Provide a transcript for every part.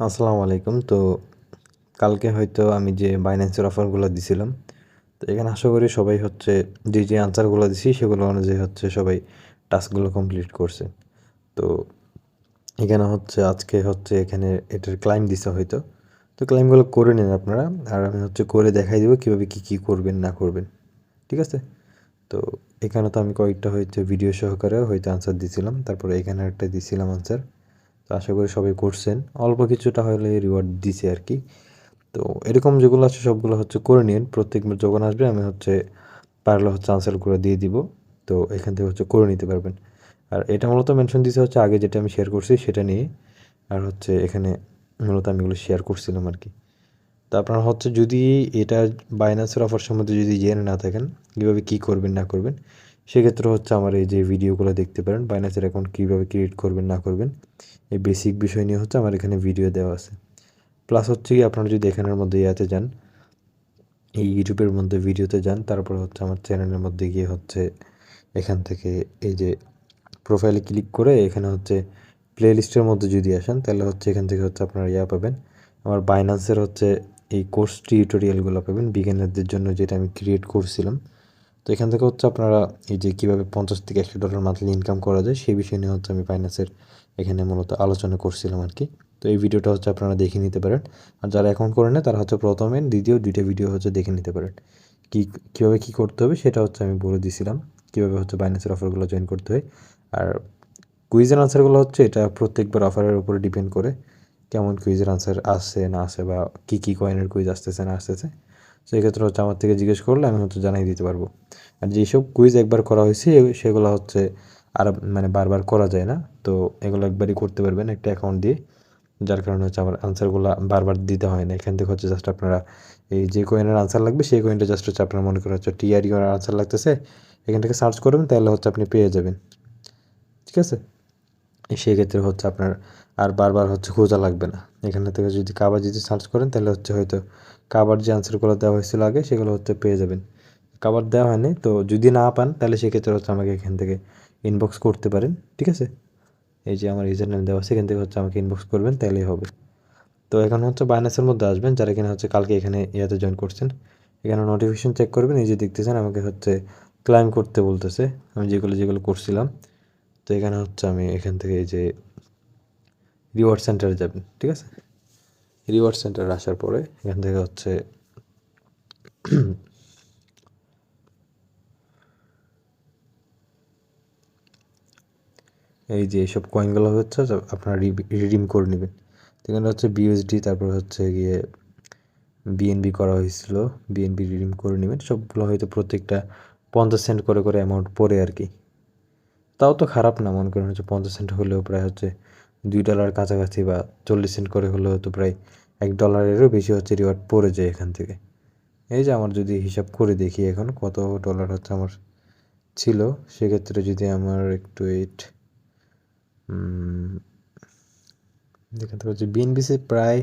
আসসালামু আলাইকুম। তো কালকে হয়তো আমি যে বাইন্যান্সের অফারগুলো দিছিলাম, তো এখানে আশা করি সবাই হচ্ছে যে আনসারগুলো দিছি সেগুলো অনুযায়ী হচ্ছে সবাই টাস্কগুলো কমপ্লিট করছে। তো এখানে হচ্ছে আজকে হচ্ছে এখানে এটার ক্লাইম দিছে হয়তো। তো ক্লাইমগুলো করে নিন আপনারা। আর আমি হচ্ছে করে দেখাই দিব কীভাবে কী করবেন না করবেন। ঠিক আছে? তো এখানে তো আমি কয়েকটা হয়তো ভিডিও সহকারেও হয়তো আনসার দিছিলাম। তারপরে এখানে একটা দিছিলাম আনসার। তো আশা করি সবাই করছেন। অল্প কিছুটা হলে রিওয়ার্ড দিছে আরকি। তো এরকম যেগুলো আছে সবগুলো হচ্ছে করে নিন। প্রত্যেকবার যখন আসবে আমি হচ্ছে পারলে হচ্ছে আনসারগুলো দিয়ে দিব। তো এখান থেকে হচ্ছে করে নিতে পারবেন। আর এটা মূলত মেনশন দিছে হচ্ছে আগে যেটা আমি শেয়ার করছি সেটা নিয়ে। আর হচ্ছে এখানে মূলত আমি এগুলো শেয়ার করছিলাম আরকি। তো আপনারা হচ্ছে যদি এটা বাইন্যান্সের অফার সম্বন্ধে যদি জেনে না থাকেন, কীভাবে কী করবেন না করবেন, সেক্ষেত্রে হচ্ছে আমার এই যে ভিডিওগুলো দেখতে পারেন। বাইন্যান্সের অ্যাকাউন্ট কীভাবে ক্রিয়েট করবেন না করবেন, এই বেসিক বিষয় নিয়ে হচ্ছে আমার এখানে ভিডিও দেওয়া আছে। প্লাস হচ্ছে কি আপনারা যদি এখানের মধ্যে ইয়াতে যান, এই ইউটিউবের মধ্যে ভিডিওতে যান, তারপর হচ্ছে আমার চ্যানেলের মধ্যে গিয়ে হচ্ছে এখান থেকে এই যে প্রোফাইলে ক্লিক করে এখানে হচ্ছে প্লে লিস্টের মধ্যে যদি আসেন তাহলে হচ্ছে এখান থেকে হচ্ছে আপনারা ইয়া পাবেন। আমার বাইন্যান্সের হচ্ছে এই কোর্স টিউটোরিয়ালগুলো পাবেন বিগিনারদের জন্য, যেটা আমি ক্রিয়েট করছিলাম। তো এখান থেকে হচ্ছে আপনারা এই যে কীভাবে $50 থেকে $100 মান্থলি ইনকাম করা যায় সেই বিষয় নিয়ে হচ্ছে আমি বাইন্যান্সের এখানে মূলত আলোচনা করছিলাম আরকি। তো এই ভিডিওটা হচ্ছে আপনারা দেখে নিতে পারেন। আর যারা অ্যাকাউন্ট করে নেয় তারা হচ্ছে ১ম এ ২য় ২টা ভিডিও হচ্ছে দেখে নিতে পারেন। কীভাবে কী করতে হবে সেটা হচ্ছে আমি বলে দিছিলাম। কীভাবে হচ্ছে বাইন্যান্সের অফারগুলো জয়েন করতে হয়। আর কুইজের আনসারগুলো হচ্ছে এটা প্রত্যেকবার অফারের উপরে ডিপেন্ড করে। কেমন কুইজের আনসার আসছে না আসে বা কী কয়েনের কুইজ আসতেছে না আসতেছে। সেক্ষেত্রে হচ্ছে আমার থেকে জিজ্ঞেস করলে আমি হচ্ছে জানাই দিতে পারবো। আর যেসব কুইজ একবার করা হয়েছে সেগুলো হচ্ছে আর মানে বারবার করা যায় না। তো এগুলো একবারই করতে পারবেন একটা অ্যাকাউন্ট দিয়ে। যার কারণে হচ্ছে আমার আনসারগুলা বারবার দিতে হয় না। এখান থেকে হচ্ছে জাস্ট আপনারা এই যে কয়েনের আনসার লাগবে সেই কয়েনটা জাস্ট হচ্ছে আপনার মনে করেন হচ্ছে টিআরই এর আনসার লাগতেছে। এখান থেকে সার্চ করবেন তাহলে হচ্ছে আপনি পেয়ে যাবেন। ঠিক আছে? সেক্ষেত্রে হচ্ছে আপনার আর বারবার হচ্ছে খোঁজা লাগবে না। এখানে থেকে যদি কাবার যদি সার্চ করেন তাহলে হচ্ছে হয়তো কাবার যে আনসারগুলো দেওয়া হয়েছিল আগে সেগুলো হচ্ছে পেয়ে যাবেন। কাবার দেওয়া হয়নি তো যদি না পান তাহলে সেক্ষেত্রে হচ্ছে আমাকে এখান থেকে ইনবক্স করতে পারেন। ঠিক আছে? এই যে আমার ইউজার নেম দেওয়া আছে এখান থেকে হচ্ছে আমাকে ইনবক্স করবেন তাহলেই হবে। তো এখন হচ্ছে বাইন্যান্সের মধ্যে আসবেন যারা কিনা হচ্ছে কালকে এখানে ইয়াতে জয়েন করছেন। এখানে নোটিফিকেশন চেক করবেন। এই যে দেখতেছেন আমাকে হচ্ছে ক্লাইম করতে বলতেছে। আমি যেগুলো করছিলাম। তো এখানে হচ্ছে আমি এখান থেকে এই যে রিওয়ার্ড সেন্টারে যাবেন। ঠিক আছে? রিওয়ার্ড সেন্টারে আসার পরে এখান থেকে হচ্ছে এই যে এইসব কয়েনগুলো হচ্ছে আপনারা রিডিম করে নেবেন। এখানে হচ্ছে বিএসডি, তারপর হচ্ছে গিয়ে বিএনবি করা হয়েছিল। বিএনবি রিডিম করে নেবেন। সবগুলো হয়তো প্রত্যেকটা 50 সেন্ট করে অ্যামাউন্ট পড়ে আর কি। তাও তো খারাপ না, মনে করেন হচ্ছে 50 সেন্ট হলেও প্রায় হচ্ছে $2 কাছাকাছি বা 40 সেন্ট করে হলেও তো প্রায় $1-এরও বেশি হচ্ছে রিওয়ার্ড পড়ে যায় এখান থেকে। এই যে আমার যদি হিসাব করে দেখি এখন কত ডলার হচ্ছে আমার ছিল, সেক্ষেত্রে যদি আমার একটু এখান থেকে হচ্ছে বিএনবিসি প্রায়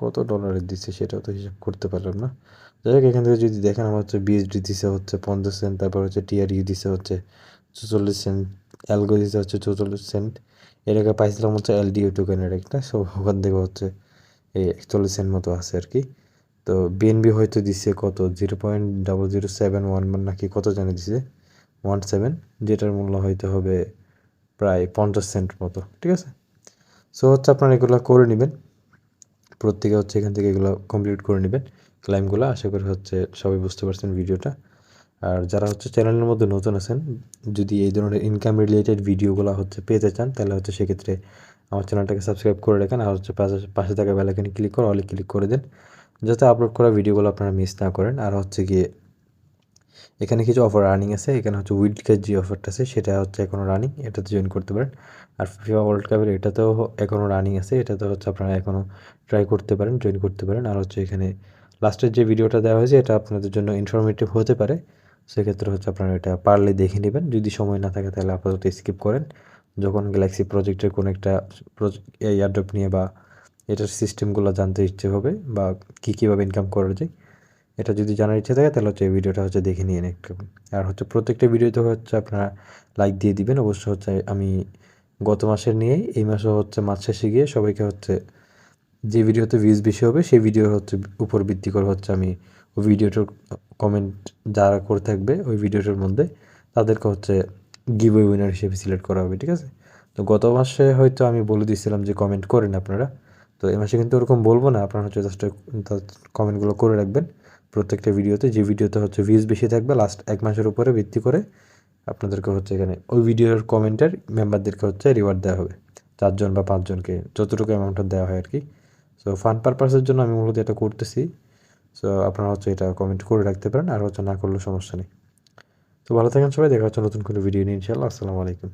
কত ডলারের দিচ্ছে সেটাও তো হিসাব করতে পারলাম না। যাই হোক এখান থেকে যদি দেখেন আমার হচ্ছে বিএসডি দিছে হচ্ছে 50 সেন্ট, তারপর হচ্ছে টিআরইউ দিছে হচ্ছে 44 সেন্ট, অ্যালগো দিছে হচ্ছে 44 সেন্ট। এর আগে পাইছিলাম হচ্ছে এলডিও টোকেনের একটা, সো ওখান থেকে হচ্ছে এই 41 সেন্ট মতো আছে আর কি। তো বিএনবি হয়তো দিচ্ছে কত 0.0071 নাকি কত জানি দিছে 17, যেটার মূল্য হয়তো হবে প্রায় 50 সেন্ট মতো। ঠিক আছে? সো হচ্ছে আপনারা এগুলো করে নেবেন। প্রত্যেকে হচ্ছে এখান থেকে এগুলো কমপ্লিট করে নেবেন ক্লাইমগুলো। আশা করি হচ্ছে সবাই বুঝতে পারছেন ভিডিওটা। আর যারা হচ্ছে চ্যানেলের মধ্যে নতুন আছেন, যদি এই ধরনের ইনকাম রিলেটেড ভিডিওগুলো হচ্ছে পেতে চান তাহলে হচ্ছে সেক্ষেত্রে আমার চ্যানেলটাকে সাবস্ক্রাইব করে রাখেন। আর হচ্ছে পাশে থাকা বেল আইকনে ক্লিক করে অলে ক্লিক করে দেন, যাতে আপলোড করা ভিডিওগুলো আপনারা মিস না করেন। আর হচ্ছে গিয়ে এখানে কিছু অফার রানিং আছে। এখানে হচ্ছে উইল্ডকাপ যে অফারটা আছে সেটা হচ্ছে এখনও রানিং, এটাতে জয়েন করতে পারেন। আর ফিফা ওয়ার্ল্ড কাপের এটাতেও এখনও রানিং আছে, এটাতে হচ্ছে আপনারা এখনও ট্রাই করতে পারেন, জয়েন করতে পারেন। আর হচ্ছে এখানে লাস্টের যে ভিডিওটা দেওয়া হয়েছে এটা আপনাদের জন্য ইনফরমেটিভ হতে পারে। সেক্ষেত্রে হচ্ছে আপনারা এটা পারলে দেখে নেবেন। যদি সময় না থাকে তাহলে আপাতত স্কিপ করেন। যখন গ্যালাক্সি প্রজেক্টের কোনো একটা এয়ারড্রপ নিয়ে বা এটার সিস্টেমগুলো জানতে ইচ্ছে হবে বা কীভাবে ইনকাম করা যায় এটা যদি জানার ইচ্ছা থাকে তাহলে হচ্ছে এই ভিডিওটা হচ্ছে দেখে নিন একটু। আর হচ্ছে প্রত্যেকটা ভিডিওতে হচ্ছে আপনারা লাইক দিয়ে দিবেন। অবশ্য হচ্ছে আমি গত মাসের নিয়েই এই মাসে হচ্ছে মাস শেষে গিয়ে সবাইকে হচ্ছে যে ভিডিওতে ভিউজ বেশি হবে সেই ভিডিও হচ্ছে উপর ভিত্তি করে হচ্ছে আমি ওই ভিডিওটার কমেন্ট যারা করে থাকবে ওই ভিডিওটার মধ্যে তাদেরকে হচ্ছে গিভওয়ে উইনার হিসেবে সিলেক্ট করা হবে, ঠিক আছে? তো গত মাসে হয়তো আমি বলে দিয়েছিলাম যে কমেন্ট করেন আপনারা, তো এই মাসে কিন্তু ওরকম বলবো না, আপনারা হচ্ছে জাস্ট কমেন্টগুলো করে রাখবেন প্রত্যেকটা ভিডিওতে। যে ভিডিওতে হচ্ছে ভিউজ বেশি থাকবে লাস্ট এক মাসের উপরে ভিত্তি করে আপনাদেরকে হচ্ছে এখানে ওই ভিডিওর কমেন্টের মেম্বারদেরকে হচ্ছে রিওয়ার্ড দেওয়া হবে, 4 জন বা 5 জনকে যতটুকু অ্যামাউন্টটা দেওয়া হয় আর কি। সো ফান পারপাসের জন্য আমি মূলত এটা করতেছি। সো আপনারা হচ্ছে এটা কমেন্ট করে রাখতে পারেন, আর হচ্ছে না করলেও সমস্যা নেই। তো ভালো থাকেন সবাই, দেখা হচ্ছে নতুন কোনো ভিডিও নিয়ে ইনশাআল্লাহ। আসসালামু আলাইকুম।